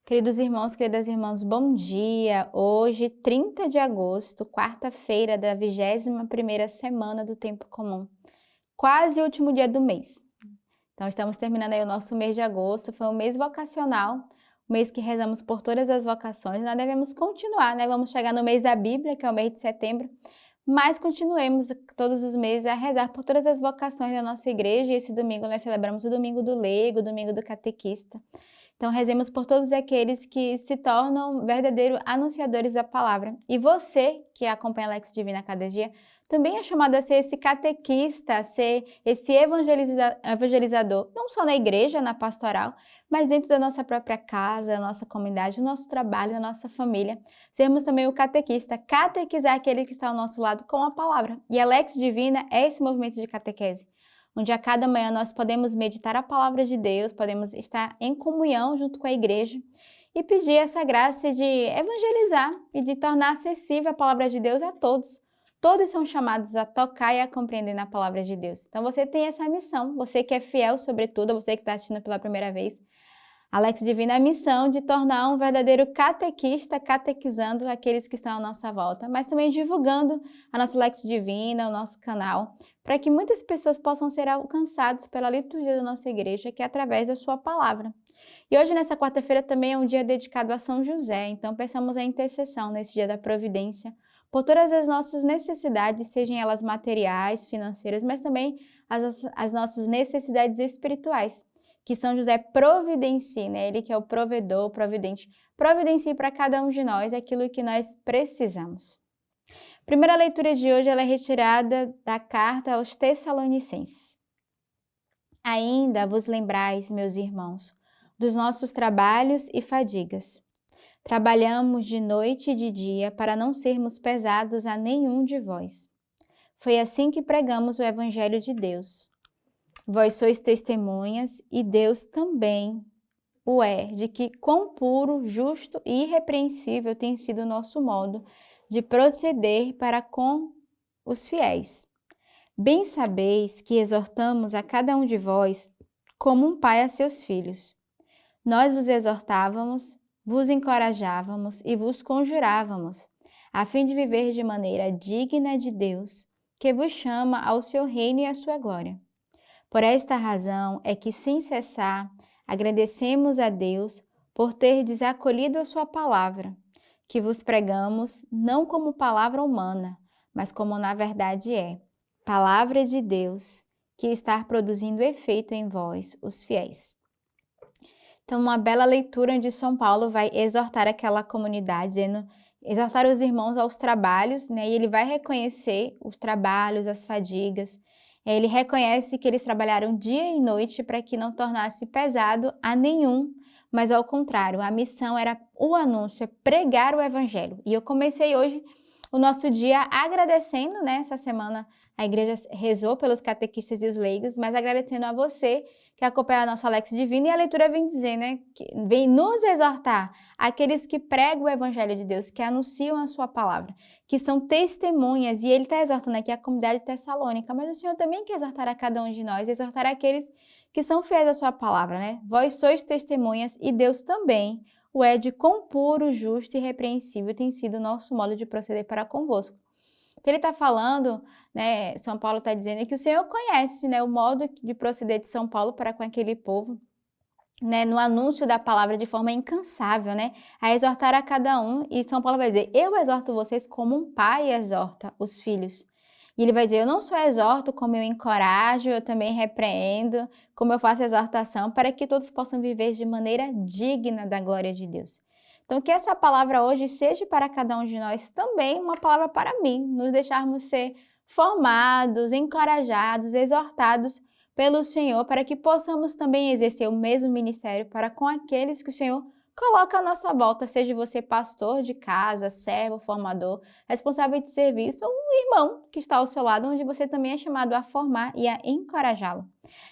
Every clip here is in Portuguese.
Queridos irmãos, queridas irmãs, bom dia! Hoje, 30 de agosto, quarta-feira da 21ª semana do Tempo Comum. Quase o último dia do mês. Então, estamos terminando aí o nosso mês de agosto. Foi um mês vocacional, um mês que rezamos por todas as vocações. Nós devemos continuar, né? Vamos chegar no mês da Bíblia, que é o mês de setembro, mas continuemos todos os meses a rezar por todas as vocações da nossa igreja. E esse domingo nós celebramos o Domingo do Leigo, o Domingo do Catequista. Então, rezemos por todos aqueles que se tornam verdadeiros anunciadores da palavra. E você, que acompanha a Lex Divina a cada dia, também é chamado a ser esse catequista, a ser esse evangelizador, não só na igreja, na pastoral, mas dentro da nossa própria casa, da nossa comunidade, do nosso trabalho, da nossa família. Sermos também o catequista, catequizar aquele que está ao nosso lado com a palavra. E a Lex Divina é esse movimento de catequese, onde a cada manhã nós podemos meditar a palavra de Deus, podemos estar em comunhão junto com a igreja e pedir essa graça de evangelizar e de tornar acessível a palavra de Deus a todos. Todos são chamados a tocar e a compreender na palavra de Deus. Então você tem essa missão, você que é fiel sobretudo, você que está assistindo pela primeira vez, a Lex Divina é a missão de tornar um verdadeiro catequista, catequizando aqueles que estão à nossa volta, mas também divulgando a nossa Lex Divina, o nosso canal, para que muitas pessoas possam ser alcançadas pela liturgia da nossa igreja, que é através da sua palavra. E hoje, nessa quarta-feira, também é um dia dedicado a São José, então peçamos a intercessão nesse dia da providência, por todas as nossas necessidades, sejam elas materiais, financeiras, mas também as nossas necessidades espirituais. Que São José providencie, né? Ele que é o provedor, o providente, providencie para cada um de nós aquilo que nós precisamos. Primeira leitura de hoje ela é retirada da carta aos Tessalonicenses. Ainda vos lembrais, meus irmãos, dos nossos trabalhos e fadigas. Trabalhamos de noite e de dia para não sermos pesados a nenhum de vós. Foi assim que pregamos o Evangelho de Deus. Vós sois testemunhas, e Deus também o é, de que quão puro, justo e irrepreensível tem sido o nosso modo de proceder para com os fiéis. Bem sabeis que exortamos a cada um de vós como um pai a seus filhos. Nós vos exortávamos, vos encorajávamos e vos conjurávamos, a fim de viver de maneira digna de Deus, que vos chama ao seu reino e à sua glória. Por esta razão é que, sem cessar, agradecemos a Deus por terdes acolhido a sua palavra, que vos pregamos não como palavra humana, mas como na verdade é, palavra de Deus, que está produzindo efeito em vós, os fiéis. Então, uma bela leitura onde São Paulo vai exortar aquela comunidade, exortar os irmãos aos trabalhos, né? E ele vai reconhecer os trabalhos, as fadigas. Ele reconhece que eles trabalharam dia e noite para que não tornasse pesado a nenhum, mas ao contrário, a missão era o anúncio, pregar o evangelho. E eu comecei hoje o nosso dia agradecendo, né? Essa semana a igreja rezou pelos catequistas e os leigos, mas agradecendo a você que acompanha a nossa Lex Divina, e a leitura vem dizer, né, que vem nos exortar aqueles que pregam o Evangelho de Deus, que anunciam a sua palavra, que são testemunhas, e ele está exortando aqui a comunidade tessalônica, mas o Senhor também quer exortar a cada um de nós, exortar aqueles que são fiéis à sua palavra, né? Vós sois testemunhas e Deus também o é de quão puro, justo e irrepreensível tem sido o nosso modo de proceder para convosco. Então ele está falando, né, São Paulo está dizendo que o Senhor conhece, né, o modo de proceder de São Paulo para com aquele povo, né, no anúncio da palavra de forma incansável, né, a exortar a cada um. E São Paulo vai dizer, eu exorto vocês como um pai exorta os filhos. E ele vai dizer, eu não só exorto, como eu encorajo, eu também repreendo, como eu faço exortação, para que todos possam viver de maneira digna da glória de Deus. Então, que essa palavra hoje seja para cada um de nós também uma palavra para mim, nos deixarmos ser formados, encorajados, exortados pelo Senhor, para que possamos também exercer o mesmo ministério para com aqueles que o Senhor coloca à nossa volta, seja você pastor de casa, servo, formador, responsável de serviço, ou um irmão que está ao seu lado, onde você também é chamado a formar e a encorajá-lo.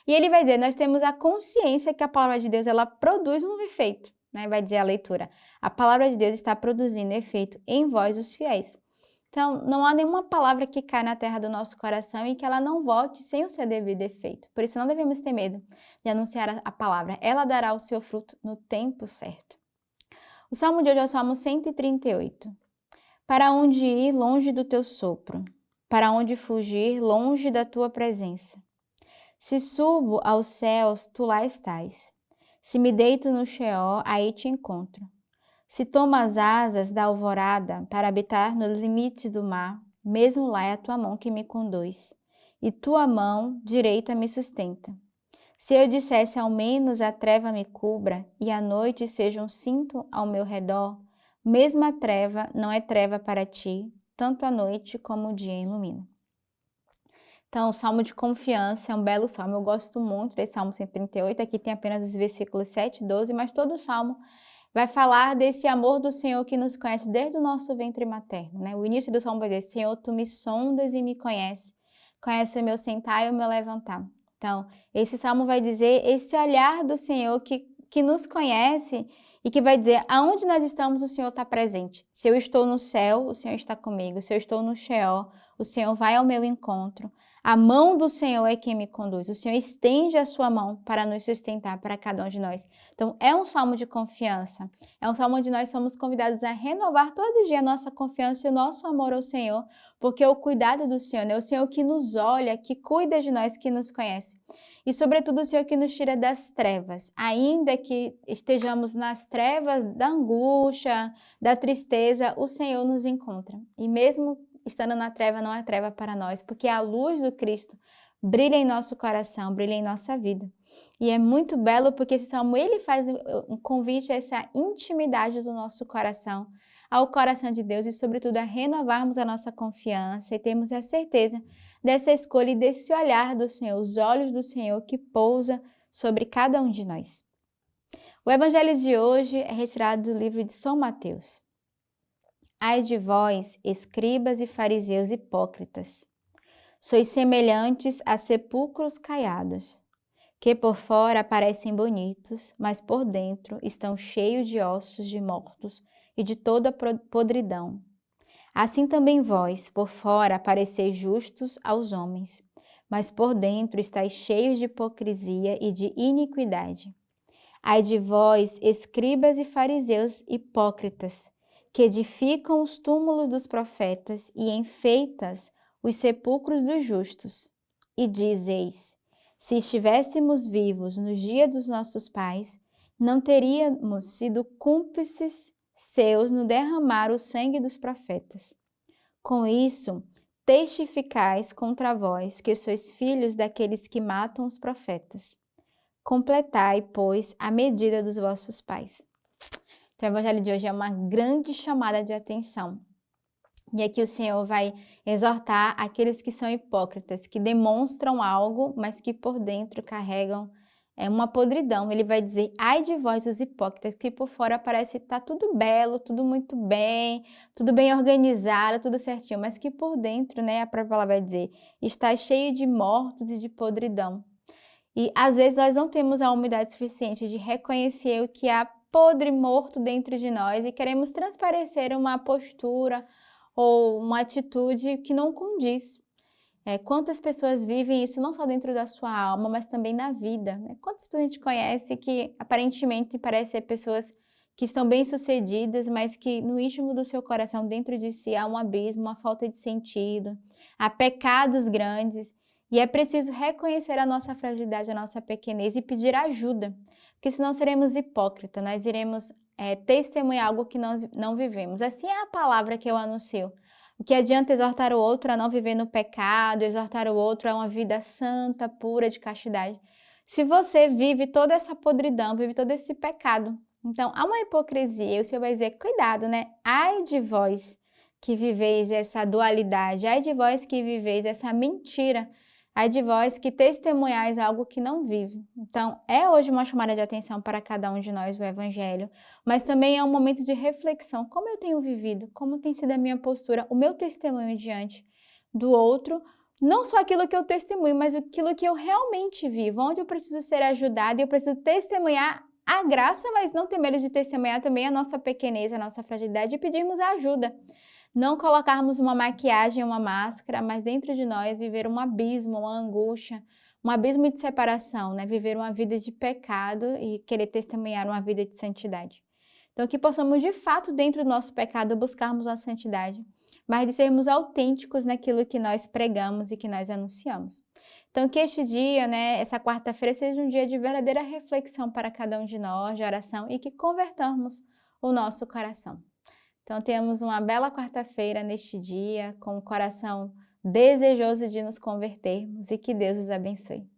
E ele vai dizer, nós temos a consciência que a palavra de Deus, ela produz um efeito, né? Vai dizer a leitura, a palavra de Deus está produzindo efeito em vós, os fiéis. Então, não há nenhuma palavra que cai na terra do nosso coração e que ela não volte sem o seu devido efeito. Por isso, não devemos ter medo de anunciar a palavra. Ela dará o seu fruto no tempo certo. O salmo de hoje é o Salmo 138. Para onde ir longe do teu sopro? Para onde fugir longe da tua presença? Se subo aos céus, tu lá estás. Se me deito no Sheol, aí te encontro. Se tomo as asas da alvorada para habitar nos limites do mar, mesmo lá é a tua mão que me conduz, e tua mão direita me sustenta. Se eu dissesse ao menos a treva me cubra, e a noite seja um cinto ao meu redor, mesmo a treva não é treva para ti, tanto a noite como o dia ilumina. Então, o Salmo de confiança é um belo salmo. Eu gosto muito desse Salmo 138. Aqui tem apenas os versículos 7 e 12, mas todo o salmo vai falar desse amor do Senhor que nos conhece desde o nosso ventre materno, né? O início do salmo vai dizer: Senhor, tu me sondas e me conheces, conhece o meu sentar e o meu levantar. Então, esse salmo vai dizer esse olhar do Senhor que nos conhece e que vai dizer aonde nós estamos, o Senhor está presente. Se eu estou no céu, o Senhor está comigo. Se eu estou no Sheol, o Senhor vai ao meu encontro. A mão do Senhor é quem me conduz. O Senhor estende a sua mão para nos sustentar, para cada um de nós. Então, é um salmo de confiança. É um salmo onde nós somos convidados a renovar todo dia a nossa confiança e o nosso amor ao Senhor, porque o cuidado do Senhor, né? O Senhor que nos olha, que cuida de nós, que nos conhece. E, sobretudo, o Senhor que nos tira das trevas. Ainda que estejamos nas trevas da angústia, da tristeza, o Senhor nos encontra. E mesmo estando na treva, não é treva para nós, porque a luz do Cristo brilha em nosso coração, brilha em nossa vida. E é muito belo porque esse salmo, ele faz um convite a essa intimidade do nosso coração, ao coração de Deus e, sobretudo, a renovarmos a nossa confiança e termos a certeza dessa escolha e desse olhar do Senhor, os olhos do Senhor que pousa sobre cada um de nós. O evangelho de hoje é retirado do livro de São Mateus. Ai de vós, escribas e fariseus hipócritas, sois semelhantes a sepulcros caiados, que por fora parecem bonitos, mas por dentro estão cheios de ossos de mortos e de toda podridão. Assim também vós, por fora, pareceis justos aos homens, mas por dentro estáis cheios de hipocrisia e de iniquidade. Ai de vós, escribas e fariseus hipócritas, que edificam os túmulos dos profetas e enfeitas os sepulcros dos justos. E dizeis: se estivéssemos vivos no dia dos nossos pais, não teríamos sido cúmplices seus no derramar o sangue dos profetas. Com isso, testificais contra vós que sois filhos daqueles que matam os profetas. Completai, pois, a medida dos vossos pais. Então, o evangelho de hoje é uma grande chamada de atenção. E aqui o Senhor vai exortar aqueles que são hipócritas, que demonstram algo, mas que por dentro carregam uma podridão. Ele vai dizer: ai de vós, os hipócritas, que por fora parece que está tudo belo, tudo muito bem, tudo bem organizado, tudo certinho, mas que por dentro, né, a própria palavra vai dizer, está cheio de mortos e de podridão. E às vezes nós não temos a humildade suficiente de reconhecer o que há podre, morto dentro de nós e queremos transparecer uma postura ou uma atitude que não condiz. Quantas pessoas vivem isso não só dentro da sua alma, mas também na vida, né? Quantas pessoas a gente conhece que aparentemente parecem ser pessoas que estão bem-sucedidas, mas que no íntimo do seu coração, dentro de si, há um abismo, uma falta de sentido, há pecados grandes. E é preciso reconhecer a nossa fragilidade, a nossa pequenez e pedir ajuda, porque senão seremos hipócritas, nós iremos testemunhar algo que nós não vivemos. Assim é a palavra que eu anuncio. O que adianta exortar o outro a não viver no pecado, exortar o outro a uma vida santa, pura, de castidade, se você vive toda essa podridão, vive todo esse pecado. Então, há uma hipocrisia e o Senhor vai dizer: cuidado, né? Ai de vós que viveis essa dualidade, ai de vós que viveis essa mentira, ai de vós que testemunhais algo que não vive. Então, é hoje uma chamada de atenção para cada um de nós o Evangelho, mas também é um momento de reflexão. Como eu tenho vivido? Como tem sido a minha postura, o meu testemunho diante do outro? Não só aquilo que eu testemunho, mas aquilo que eu realmente vivo, onde eu preciso ser ajudada e eu preciso testemunhar a graça, mas não ter medo de testemunhar também a nossa pequenez, a nossa fragilidade e pedirmos ajuda. Não colocarmos uma maquiagem, uma máscara, mas dentro de nós viver um abismo, uma angústia, um abismo de separação, né? Viver uma vida de pecado e querer testemunhar uma vida de santidade. Então, que possamos, de fato, dentro do nosso pecado, buscarmos a santidade, mas de sermos autênticos naquilo que nós pregamos e que nós anunciamos. Então, que este dia, né, essa quarta-feira, seja um dia de verdadeira reflexão para cada um de nós, de oração, e que convertamos o nosso coração. Então, tenhamos uma bela quarta-feira neste dia, com o coração desejoso de nos convertermos, e que Deus os abençoe.